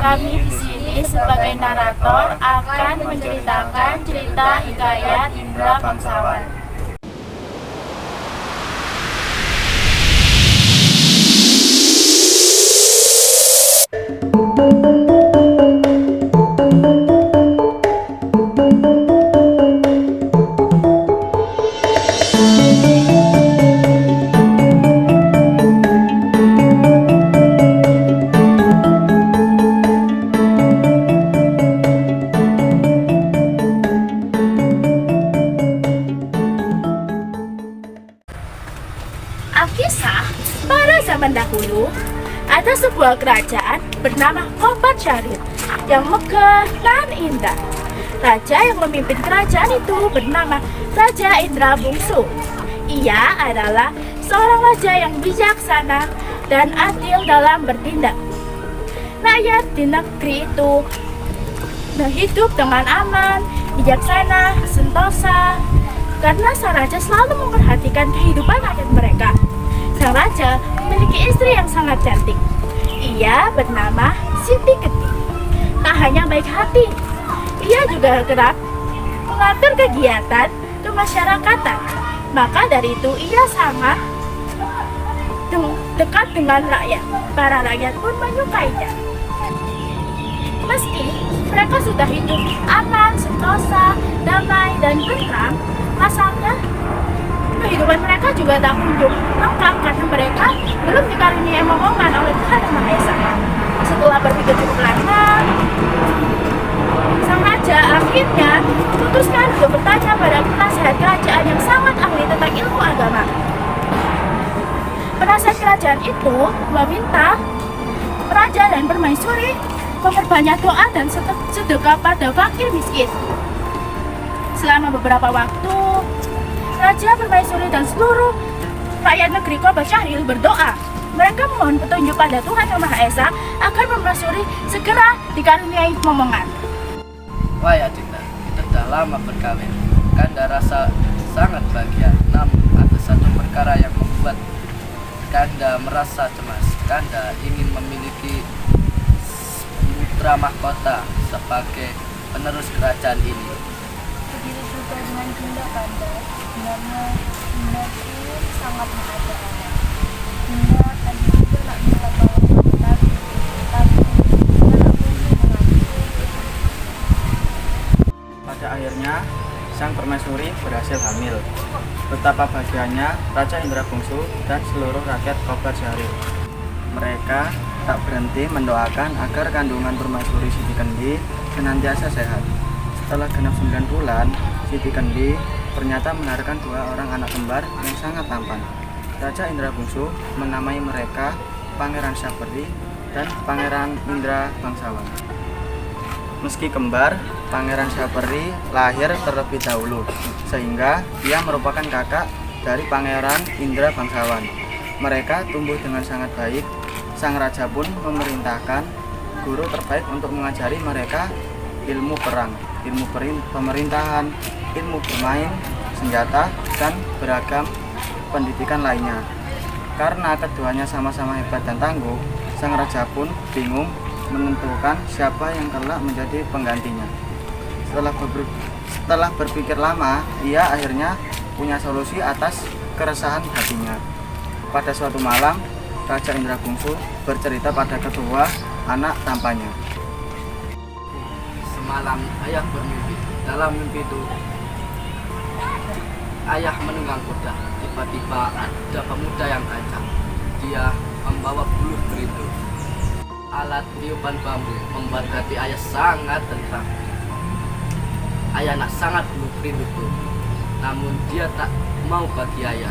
Kami di sini sebagai narator akan menceritakan cerita hikayat Indra Bangsawan. Alkisah, pada zaman dahulu ada sebuah kerajaan bernama Kobat Syahrir yang megah dan indah. Raja yang memimpin kerajaan itu bernama Raja Indra Bungsu. Ia adalah seorang raja yang bijaksana dan adil dalam bertindak. Rakyat di negeri itu hidup dengan aman, bijaksana, sentosa, karena sang raja selalu memperhatikan kehidupan rakyat mereka. Sang raja memiliki istri yang sangat cantik. Ia bernama Siti Keting. Tak hanya baik hati, ia juga kerap mengatur kegiatan kemasyarakatan. Maka dari itu ia sangat dekat dengan rakyat. Para rakyat pun menyukainya. Meski mereka sudah hidup aman, sentosa, damai, dan tentram, pasalnya kehidupan mereka juga tak kunjung lengkap karena mereka belum dikaruniai momongan oleh Tuhan Yang Maha Esa. Setelah berpikir cukup lama, sang raja akhirnya memutuskan untuk bertanya pada penasihat kerajaan yang sangat ahli tentang ilmu agama. Penasihat kerajaan itu meminta raja dan permaisuri memperbanyak doa dan sedekah pada fakir miskin. Selama beberapa waktu, raja, permaisuri, dan seluruh rakyat negeri Kobat Syahrir berdoa. Mereka memohon petunjuk pada Tuhan Yang Maha Esa agar permaisuri segera dikaruniai momongan. Wah ya Dinda, kita sudah lama berkawin. Kanda rasa sangat bahagia. Namun ada satu perkara yang membuat Kanda merasa cemas. Kanda ingin memiliki putra mahkota sebagai penerus kerajaan ini. Begitu juga dengan Dinda, Kanda. Sebenarnya Dinda itu sangat mengajak anak. Dinda tadi juga nak minta tolong tapi Dinda nak boleh mengambil. Pada akhirnya, sang permaisuri berhasil hamil. Betapa bahagianya Raja Indra Bungsu dan seluruh rakyat Kobat Syahrir. Mereka tak berhenti mendoakan agar kandungan permaisuri Siti Kendi senantiasa sehat. Setelah genap 9 bulan, Siti Kendi ternyata melahirkan 2 orang anak kembar yang sangat tampan. Raja Indra Bungsu menamai mereka Pangeran Syahperi dan Pangeran Indra Bangsawan. Meski kembar, Pangeran Syahperi lahir terlebih dahulu, sehingga dia merupakan kakak dari Pangeran Indra Bangsawan. Mereka tumbuh dengan sangat baik. Sang raja pun memerintahkan guru terbaik untuk mengajari mereka ilmu perang, ilmu pemerintahan, ilmu bermain, senjata, dan beragam pendidikan lainnya. Karena keduanya sama-sama hebat dan tangguh, sang raja pun bingung menentukan siapa yang kelak menjadi penggantinya. Setelah berpikir lama, ia akhirnya punya solusi atas keresahan hatinya. Pada suatu malam, Raja Indra Bungsu bercerita pada kedua anak tampannya. Semalam ayah bermimpi. Dalam mimpi itu ayah menunggang kuda. Tiba-tiba ada pemuda yang gagah. Dia membawa buluh berindu. Alat tiupan bambu membuat hati ayah sangat tentram. Ayah nak sangat buluh berindu itu. Namun dia tak mau bagi ayah.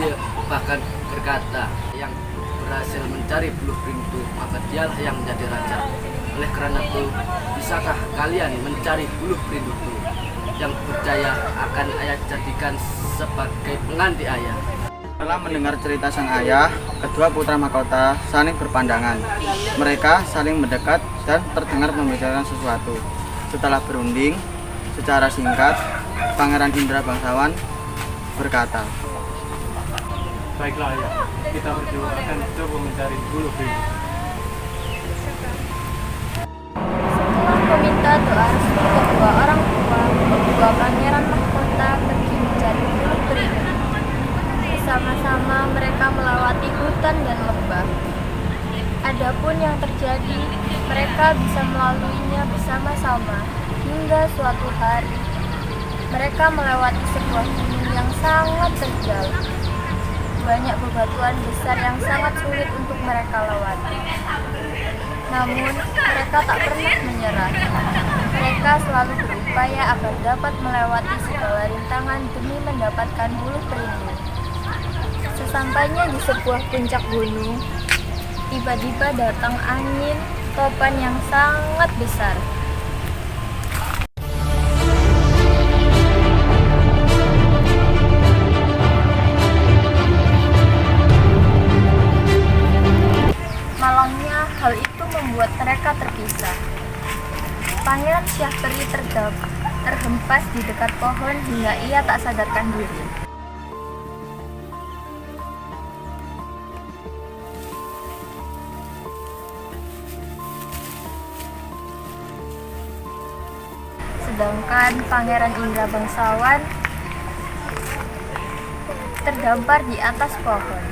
Dia bahkan berkata, yang berhasil mencari buluh berindu maka dialah yang menjadi raja. Oleh karena itu, bisakah kalian mencari buluh berindu itu? Yang berjaya akan ayah jadikan sebagai pengganti ayah. Setelah mendengar cerita sang ayah, kedua putra mahkota saling berpandangan. Mereka saling mendekat dan terdengar membicarakan sesuatu. Setelah berunding secara singkat, Pangeran Indra Bangsawan berkata, "Baiklah ayah, kita berdua akan coba mencari buluh berindu." Berkat doa restu kedua orang tua, kedua pangeran mahkota pergi mencari bulu perindu. Bersama-sama mereka melewati hutan dan lembah. Adapun yang terjadi, mereka bisa melaluinya bersama-sama hingga suatu hari mereka melewati sebuah gunung yang sangat terjal. Banyak bebatuan besar yang sangat sulit untuk mereka lewati. Namun, mereka tak pernah menyerah. Mereka selalu berupaya agar dapat melewati segala rintangan demi mendapatkan bulu perindu. Sesampainya di sebuah puncak gunung, tiba-tiba datang angin topan yang sangat besar. Malangnya, hal itu membuat mereka terpisah. Pangeran Syahperi terhempas di dekat pohon hingga ia tak sadarkan diri. Sedangkan Pangeran Indra Bangsawan terdampar di atas pohon.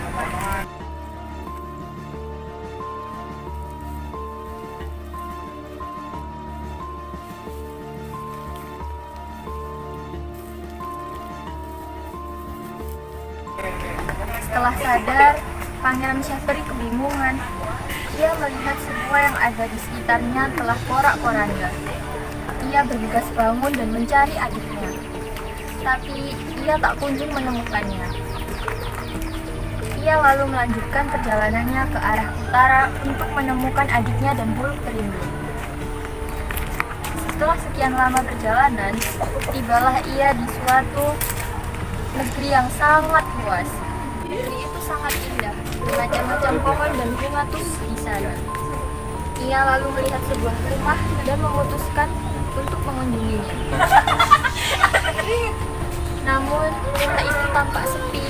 Setelah sadar, Pangeran Syahperi kebingungan. Ia melihat semua yang ada di sekitarnya telah porak-poranda. Ia bergegas bangun dan mencari adiknya, tapi ia tak kunjung menemukannya. Ia lalu melanjutkan perjalanannya ke arah utara untuk menemukan adiknya dan bulu perindu. Setelah sekian lama perjalanan, tibalah ia di suatu negeri yang sangat luas. Negeri itu sangat indah, bermacam-macam pohon dan bunga tumbuh di sana. Ia lalu melihat sebuah rumah dan memutuskan untuk mengunjunginya. Namun, rumah itu tampak sepi.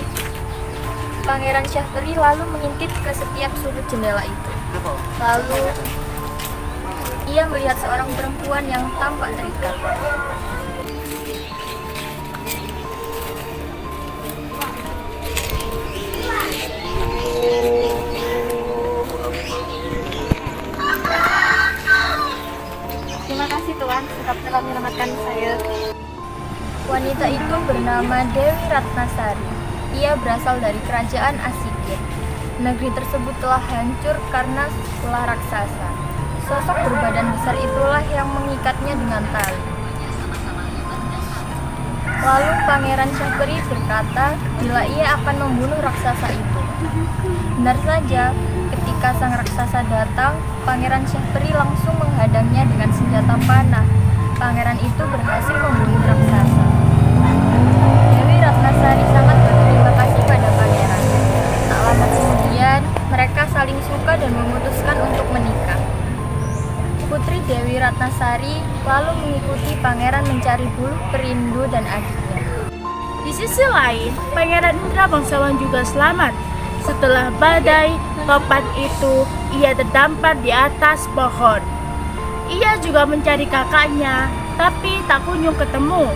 Pangeran Syahperi lalu mengintip ke setiap sudut jendela itu. Lalu, ia melihat seorang perempuan yang tampak terikat. Terima kasih Tuhan, tetap telah menyelamatkan saya. Wanita itu bernama Dewi Ratnasari. Ia berasal dari kerajaan Asikir. Negeri tersebut telah hancur karena ulah raksasa. Sosok berbadan besar itulah yang mengikatnya dengan tali. Lalu Pangeran Syahperi berkata bila ia akan membunuh raksasa itu. Benar saja, ketika sang raksasa datang, Pangeran Syahperi langsung menghadangnya dengan senjata panah. Pangeran itu berhasil membunuh raksasa. Dewi Ratnasari sangat berterima kasih pada pangeran. Tak lama kemudian, mereka saling suka dan memutuskan untuk menikah. Putri Dewi Ratnasari lalu mengikuti pangeran mencari bulu perindu dan adiknya. Di sisi lain, Pangeran Indra Bangsawan juga selamat. Setelah badai topan itu, ia terdampar di atas pohon. Ia juga mencari kakaknya, tapi tak kunjung ketemu.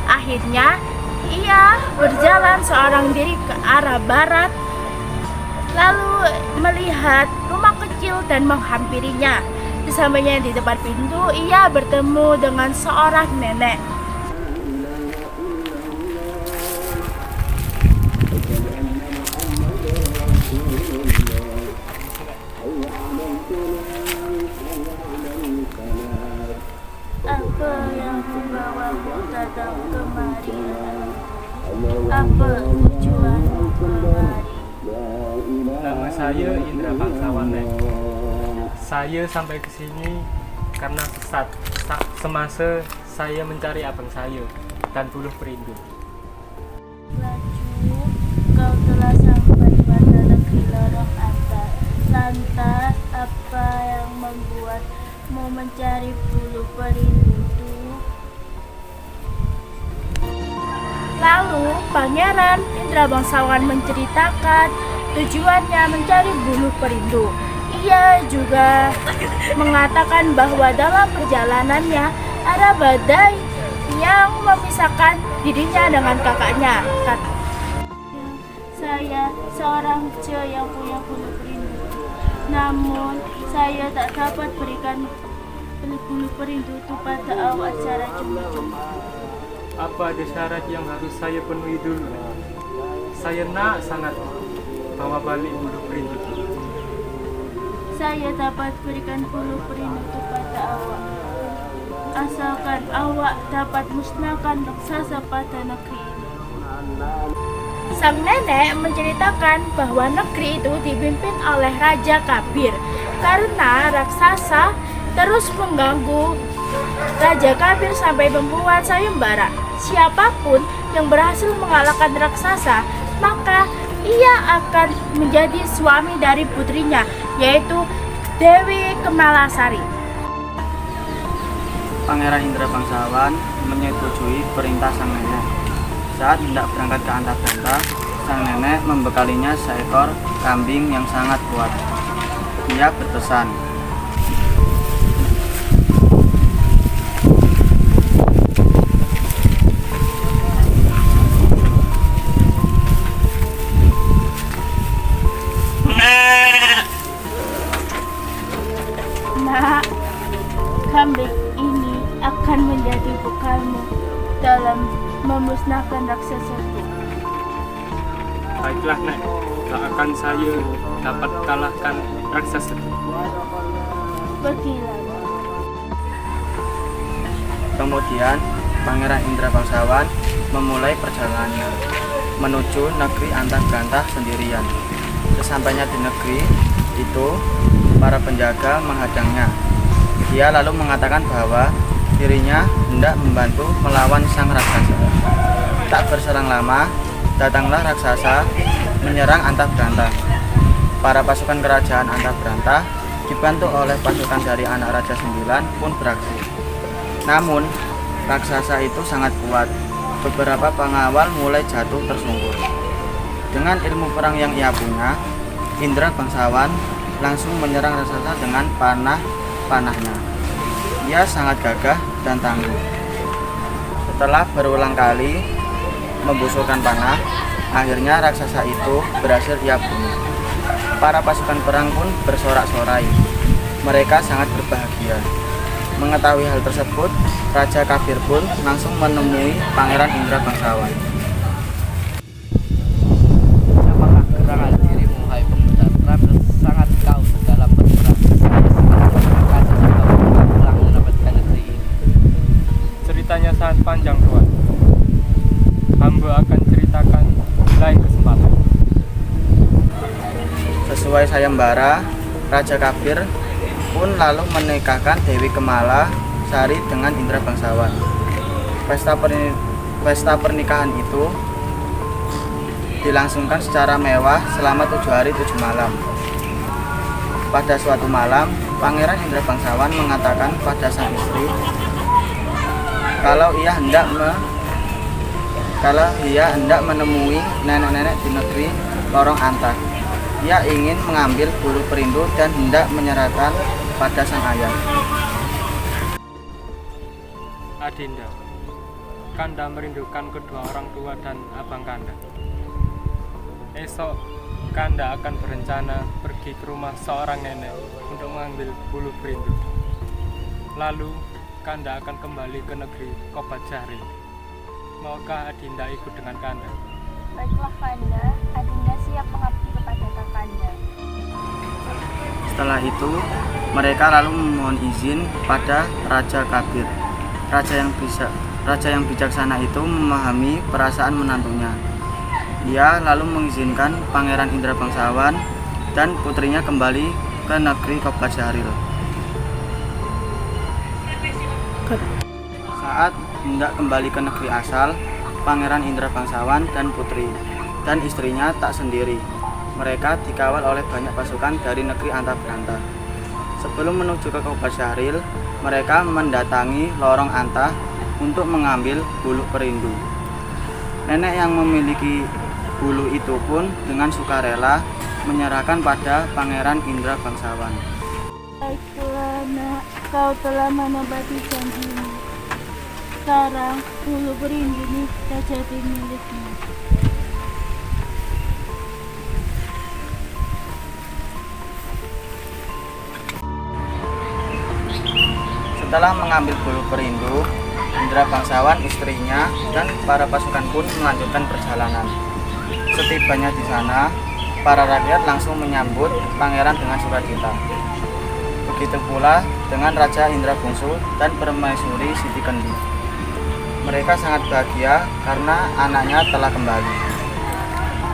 Akhirnya, ia berjalan seorang diri ke arah barat, lalu melihat rumah kecil dan menghampirinya. Sesampainya di depan pintu, ia bertemu dengan seorang nenek. Apa yang membawamu datang kemari? Apa tujuanmu kemari? Nama saya Indra Bangsawan, Nek. Saya sampai ke sini karena sesat semasa saya mencari abang saya dan bulu perindu. Laju, kau telah sampai pada negeri lorong antar. Lantas, apa yang membuatmu mencari bulu perindu? Lalu Pangeran Indra Bangsawan menceritakan tujuannya mencari bulu perindu. Ia juga mengatakan bahwa dalam perjalanannya ada badai yang memisahkan dirinya dengan kakaknya. Saya seorang kecil yang punya bulu perindu. Namun, saya tak dapat berikan bulu perindu itu pada awak secara cuma-cuma. Apa ada syarat yang harus saya penuhi dulu? Saya nak sangat bawa balik bulu perindu. Saya dapat berikan bulu perindu itu pada awak, asalkan awak dapat musnahkan raksasa pada negeri ini. Sang nenek menceritakan bahwa negeri itu dipimpin oleh Raja Kabir karena raksasa terus mengganggu Raja Kabir sampai membuat sayembara. Siapapun yang berhasil mengalahkan raksasa, maka ia akan menjadi suami dari putrinya, yaitu Dewi Kemalasari. Pangeran Indra Bangsawan menyetujui perintah sang nenek. Saat hendak berangkat ke Antapanta, sang nenek membekalinya seekor kambing yang sangat kuat. Ia berpesan, Nak, kambing ini akan menjadi bekalmu dalam memusnahkan raksasa itu. Baiklah Nek, tak akan saya dapat kalahkan raksasa. Pergilah. kemudian Pangeran Indra Bangsawan memulai perjalanannya menuju negeri Antapanta sendirian. Sesampainya di negeri itu, para penjaga menghadangnya. Dia lalu mengatakan bahwa dirinya hendak membantu melawan sang raksasa. Tak berselang lama, datanglah raksasa menyerang Antapanta. Para pasukan kerajaan Antapanta dibantu oleh pasukan dari anak Raja Sembilan pun beraksi. Namun, raksasa itu sangat kuat. Beberapa pengawal mulai jatuh tersungkur. Dengan ilmu perang yang ia punya, Indra Bangsawan langsung menyerang raksasa dengan panahnya. Ia sangat gagah dan tangguh. Setelah berulang kali membusukkan panah, akhirnya raksasa itu berhasil ia bunuh. Para pasukan perang pun bersorak-sorai. Mereka sangat berbahagia. Mengetahui hal tersebut, Raja Kabir pun langsung menemui Pangeran Indra Bangsawan. Siapakah gerangan dirimu, hai pemuda? Terampil sangat kau dalam berperang. Kasih juga pulang mendapatkan negeri ini. Ceritanya sangat panjang Tuan. Hamba akan ceritakan lain kesempatan. Sesuai sayembara, Raja Kabir pun lalu menikahkan Dewi Kemalasari dengan Indra Bangsawan. Pesta pernikahan itu dilangsungkan secara mewah selama 7 hari 7 malam. Pada suatu malam, Pangeran Indra Bangsawan mengatakan pada sang istri kalau ia hendak menemui nenek-nenek di negeri Lorong Antah. Ia ingin mengambil bulu perindu dan hendak menyerahkan pada sang ayah. Adinda, Kanda merindukan kedua orang tua dan abang Kanda. Esok Kanda akan berencana pergi ke rumah seorang nenek untuk mengambil bulu perindu. Lalu Kanda akan kembali ke negeri Kobat Jahri. Maukah Adinda ikut dengan Kanda? Baiklah Kanda, Adinda siap mengabdi kepada Kakanda. Setelah itu, mereka lalu memohon izin pada Raja Kabir. Raja yang bijaksana itu memahami perasaan menantunya. Ia lalu mengizinkan Pangeran Indra Bangsawan dan putrinya kembali ke negeri Kobat Jahri. Saat hendak kembali ke negeri asal, Pangeran Indra Bangsawan dan putri dan istrinya tak sendiri. Mereka dikawal oleh banyak pasukan dari negeri Antapanta. Sebelum menuju ke Kobat Jahri, mereka mendatangi Lorong Antah untuk mengambil bulu perindu. Nenek yang memiliki bulu itu pun dengan sukarela menyerahkan pada Pangeran Indra Bangsawan. Baiklah nak, kau telah menepati janjimu. Sekarang Bulu Perindu ini sudah jadi milikmu. Setelah mengambil Bulu Perindu, Indra Bangsawan, istrinya, dan para pasukan pun melanjutkan perjalanan. Setibanya di sana, para rakyat langsung menyambut pangeran dengan sukacita. Begitu pula dengan Raja Indra Bungsu dan Permaisuri Siti Kendi. Mereka sangat bahagia karena anaknya telah kembali.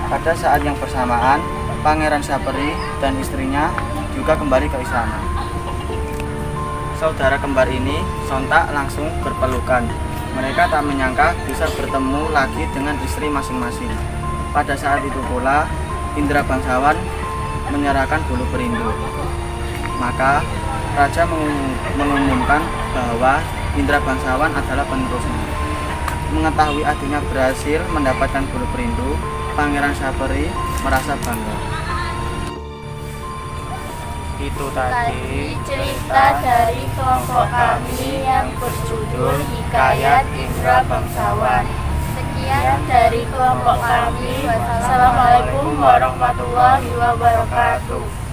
Pada saat yang bersamaan, Pangeran Saperi dan istrinya juga kembali ke istana. Saudara kembar ini sontak langsung berpelukan. Mereka tak menyangka bisa bertemu lagi dengan istri masing-masing. Pada saat itu pula, Indra Bangsawan menyerahkan Bulu Perindu. Maka, Raja mengumumkan bahwa Indra Bangsawan adalah penerusnya. Mengetahui adiknya berhasil mendapatkan Bulu Perindu, Pangeran Saperi merasa bangga. Itu Tadi cerita dari kelompok kami yang berjudul Hikayat Indra Bangsawan. Sekian dari kelompok kami. Wassalamualaikum warahmatullahi wabarakatuh.